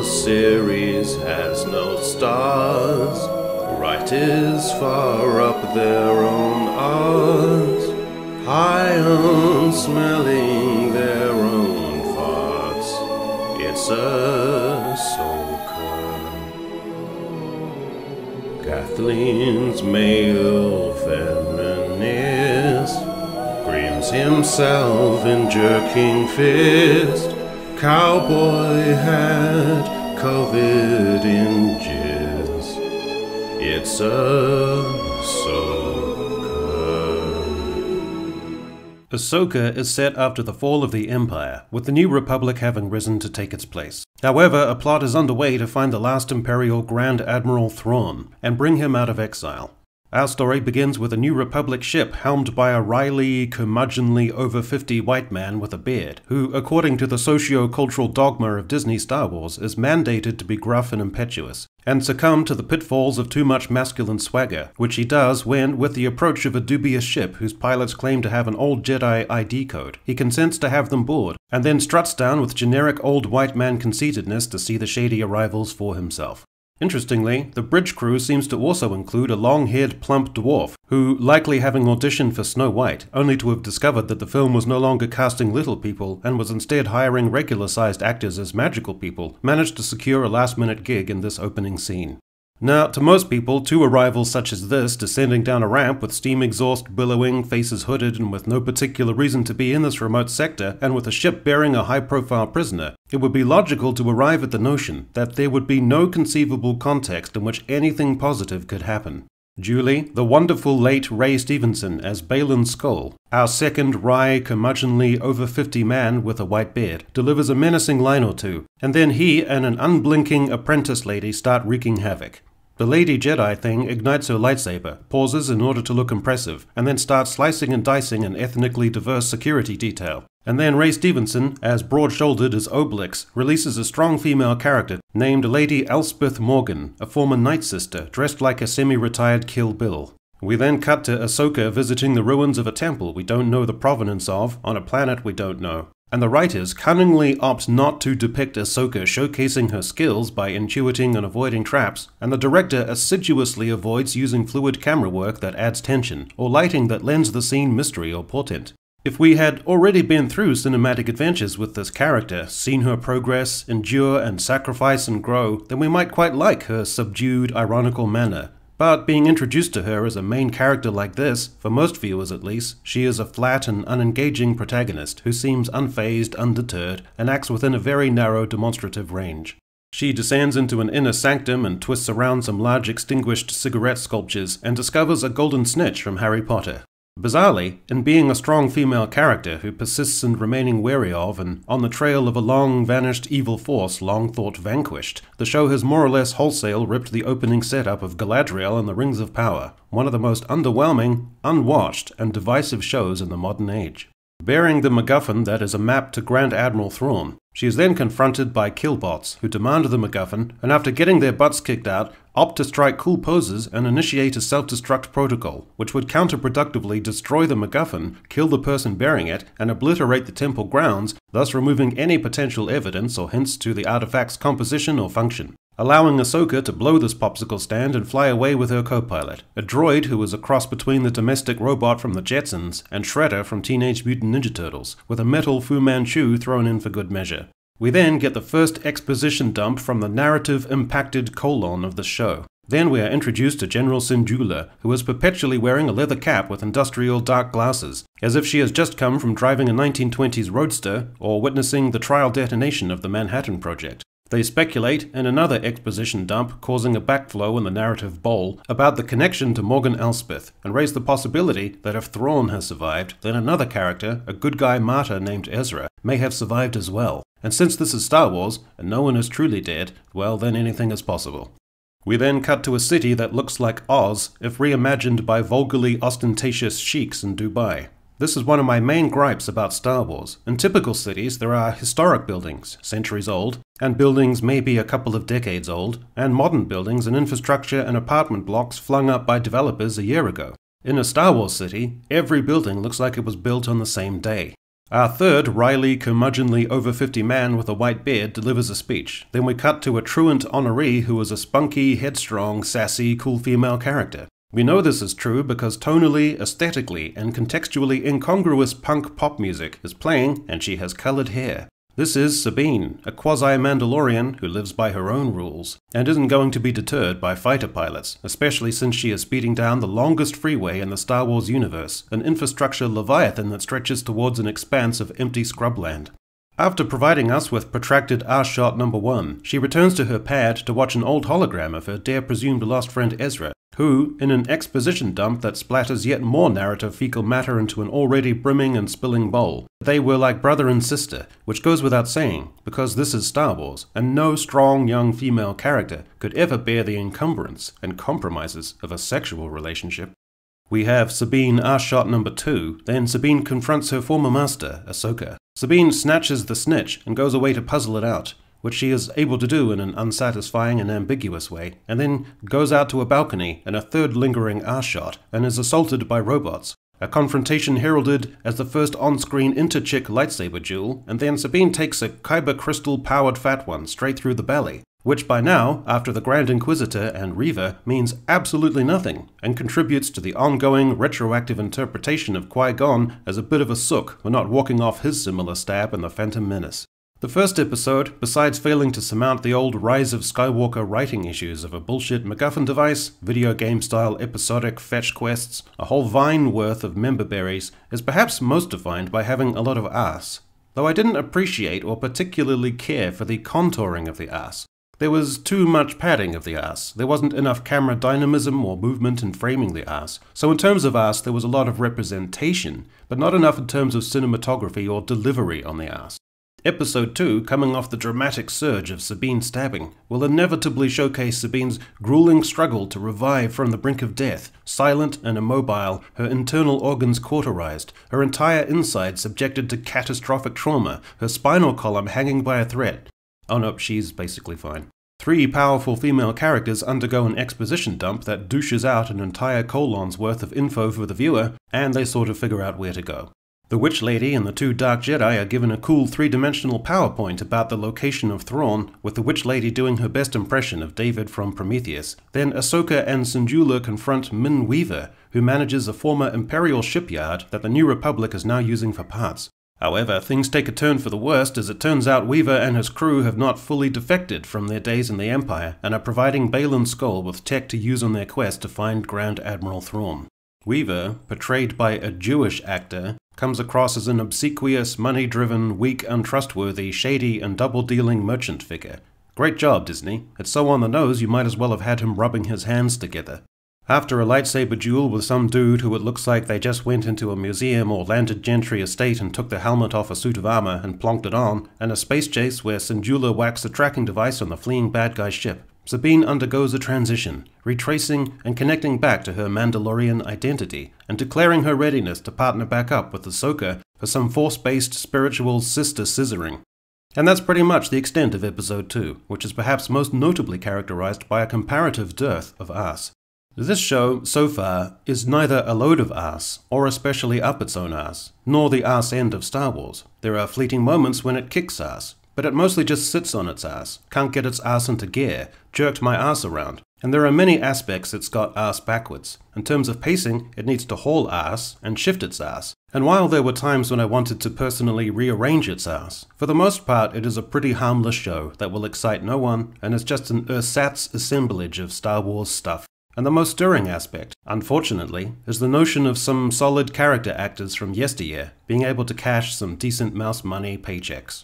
The series has no stars, writers far up their own arse, high on smelling their own farts. It's Ahsoka. Kathleen's male feminist screams himself in jerking fist. Cowboy had COVID in jizz. It's Ahsoka. Ahsoka is set after the fall of the Empire, with the new Republic having risen to take its place. However, a plot is underway to find the last Imperial Grand Admiral Thrawn and bring him out of exile. Our story begins with a New Republic ship helmed by a wily, curmudgeonly over 50 white man with a beard, who, according to the socio-cultural dogma of Disney Star Wars, is mandated to be gruff and impetuous, and succumb to the pitfalls of too much masculine swagger, which he does when, with the approach of a dubious ship whose pilots claim to have an old Jedi ID code, he consents to have them board, and then struts down with generic old white man conceitedness to see the shady arrivals for himself. Interestingly, the bridge crew seems to also include a long-haired plump dwarf, who, likely having auditioned for Snow White, only to have discovered that the film was no longer casting little people and was instead hiring regular-sized actors as magical people, managed to secure a last-minute gig in this opening scene. Now, to most people, two arrivals such as this, descending down a ramp with steam exhaust billowing, faces hooded, and with no particular reason to be in this remote sector, and with a ship bearing a high-profile prisoner, it would be logical to arrive at the notion that there would be no conceivable context in which anything positive could happen. Duly, the wonderful late Ray Stevenson as Balin Skull, our second wry, curmudgeonly, over 50 man with a white beard, delivers a menacing line or two, and then he and an unblinking apprentice lady start wreaking havoc. The Lady Jedi thing ignites her lightsaber, pauses in order to look impressive, and then starts slicing and dicing an ethnically diverse security detail. And then Ray Stevenson, as broad-shouldered as Obelix, releases a strong female character named Lady Elspeth Morgan, a former Night Sister, dressed like a semi-retired Kill Bill. We then cut to Ahsoka visiting the ruins of a temple we don't know the provenance of, on a planet we don't know. And the writers cunningly opt not to depict Ahsoka showcasing her skills by intuiting and avoiding traps, and the director assiduously avoids using fluid camera work that adds tension, or lighting that lends the scene mystery or portent. If we had already been through cinematic adventures with this character, seen her progress, endure and sacrifice and grow, then we might quite like her subdued, ironical manner. But being introduced to her as a main character like this, for most viewers at least, she is a flat and unengaging protagonist who seems unfazed, undeterred, and acts within a very narrow demonstrative range. She descends into an inner sanctum and twists around some large extinguished cigarette sculptures and discovers a golden snitch from Harry Potter. Bizarrely, in being a strong female character who persists in remaining wary of and on the trail of a long-vanished evil force long thought vanquished, the show has more or less wholesale ripped the opening setup of Galadriel and the Rings of Power, one of the most underwhelming, unwatched, and divisive shows in the modern age. Bearing the MacGuffin that is a map to Grand Admiral Thrawn, she is then confronted by killbots who demand the MacGuffin, and after getting their butts kicked out, opt to strike cool poses and initiate a self-destruct protocol, which would counterproductively destroy the MacGuffin, kill the person bearing it, and obliterate the temple grounds, thus removing any potential evidence or hints to the artifact's composition or function, allowing Ahsoka to blow this popsicle stand and fly away with her co-pilot, a droid who is a cross between the domestic robot from the Jetsons and Shredder from Teenage Mutant Ninja Turtles, with a metal Fu Manchu thrown in for good measure. We then get the first exposition dump from the narrative-impacted colon of the show. Then we are introduced to General Syndulla, who is perpetually wearing a leather cap with industrial dark glasses, as if she has just come from driving a 1920s roadster or witnessing the trial detonation of the Manhattan Project. They speculate in another exposition dump, causing a backflow in the narrative bowl, about the connection to Morgan Elspeth, and raise the possibility that if Thrawn has survived, then another character, a good guy martyr named Ezra, may have survived as well. And since this is Star Wars, and no one is truly dead, well, then anything is possible. We then cut to a city that looks like Oz, if reimagined by vulgarly ostentatious sheiks in Dubai. This is one of my main gripes about Star Wars. In typical cities, there are historic buildings, centuries old, and buildings maybe a couple of decades old, and modern buildings and infrastructure and apartment blocks flung up by developers a year ago. In a Star Wars city, every building looks like it was built on the same day. Our third wily, curmudgeonly, over-50 man with a white beard delivers a speech. Then we cut to a truant honoree who is a spunky, headstrong, sassy, cool female character. We know this is true because tonally, aesthetically, and contextually incongruous punk pop music is playing and she has colored hair. This is Sabine, a quasi-Mandalorian who lives by her own rules, and isn't going to be deterred by fighter pilots, especially since she is speeding down the longest freeway in the Star Wars universe, an infrastructure leviathan that stretches towards an expanse of empty scrubland. After providing us with protracted arse shot number 1, she returns to her pad to watch an old hologram of her dear-presumed lost friend Ezra, who, in an exposition dump that splatters yet more narrative fecal matter into an already brimming and spilling bowl, they were like brother and sister, which goes without saying, because this is Star Wars, and no strong young female character could ever bear the encumbrance and compromises of a sexual relationship. We have Sabine arse shot number 2, then Sabine confronts her former master, Ahsoka. Sabine snatches the snitch and goes away to puzzle it out, which she is able to do in an unsatisfying and ambiguous way, and then goes out to a balcony in a third lingering arse shot and is assaulted by robots. A confrontation heralded as the first on-screen inter-chick lightsaber duel, and then Sabine takes a kyber crystal-powered fat one straight through the belly, which by now, after the Grand Inquisitor and Reva, means absolutely nothing, and contributes to the ongoing retroactive interpretation of Qui-Gon as a bit of a sook for not walking off his similar stab in The Phantom Menace. The first episode, besides failing to surmount the old Rise of Skywalker writing issues of a bullshit MacGuffin device, video game-style episodic fetch quests, a whole vine worth of member berries, is perhaps most defined by having a lot of arse. Though I didn't appreciate or particularly care for the contouring of the arse. There was too much padding of the arse. There wasn't enough camera dynamism or movement in framing the arse. So in terms of arse, there was a lot of representation, but not enough in terms of cinematography or delivery on the arse. Episode 2, coming off the dramatic surge of Sabine stabbing, will inevitably showcase Sabine's grueling struggle to revive from the brink of death, silent and immobile, her internal organs cauterized, her entire inside subjected to catastrophic trauma, her spinal column hanging by a thread. Oh no, she's basically fine. 3 powerful female characters undergo an exposition dump that douches out an entire colon's worth of info for the viewer, and they sort of figure out where to go. The Witch Lady and the 2 Dark Jedi are given a cool 3-dimensional PowerPoint about the location of Thrawn, with the Witch Lady doing her best impression of David from Prometheus. Then Ahsoka and Syndulla confront Min Weaver, who manages a former Imperial shipyard that the New Republic is now using for parts. However, things take a turn for the worst as it turns out Weaver and his crew have not fully defected from their days in the Empire and are providing Baylan Skoll with tech to use on their quest to find Grand Admiral Thrawn. Weaver, portrayed by a Jewish actor, comes across as an obsequious, money-driven, weak, untrustworthy, shady, and double-dealing merchant figure. Great job, Disney. It's so on the nose you might as well have had him rubbing his hands together. After a lightsaber duel with some dude who it looks like they just went into a museum or landed gentry estate and took the helmet off a suit of armor and plonked it on, and a space chase where Syndulla whacks a tracking device on the fleeing bad guy's ship, Sabine undergoes a transition, retracing and connecting back to her Mandalorian identity, and declaring her readiness to partner back up with Ahsoka for some force-based spiritual sister scissoring. And that's pretty much the extent of Episode 2, which is perhaps most notably characterized by a comparative dearth of arse. This show, so far, is neither a load of arse, or especially up its own arse, nor the arse end of Star Wars. There are fleeting moments when it kicks ass, but it mostly just sits on its ass, can't get its ass into gear, jerked my ass around. And there are many aspects it's got ass backwards. In terms of pacing, it needs to haul ass and shift its ass. And while there were times when I wanted to personally rearrange its ass, for the most part it is a pretty harmless show that will excite no one, and is just an ersatz assemblage of Star Wars stuff. And the most stirring aspect, unfortunately, is the notion of some solid character actors from yesteryear being able to cash some decent mouse money paychecks.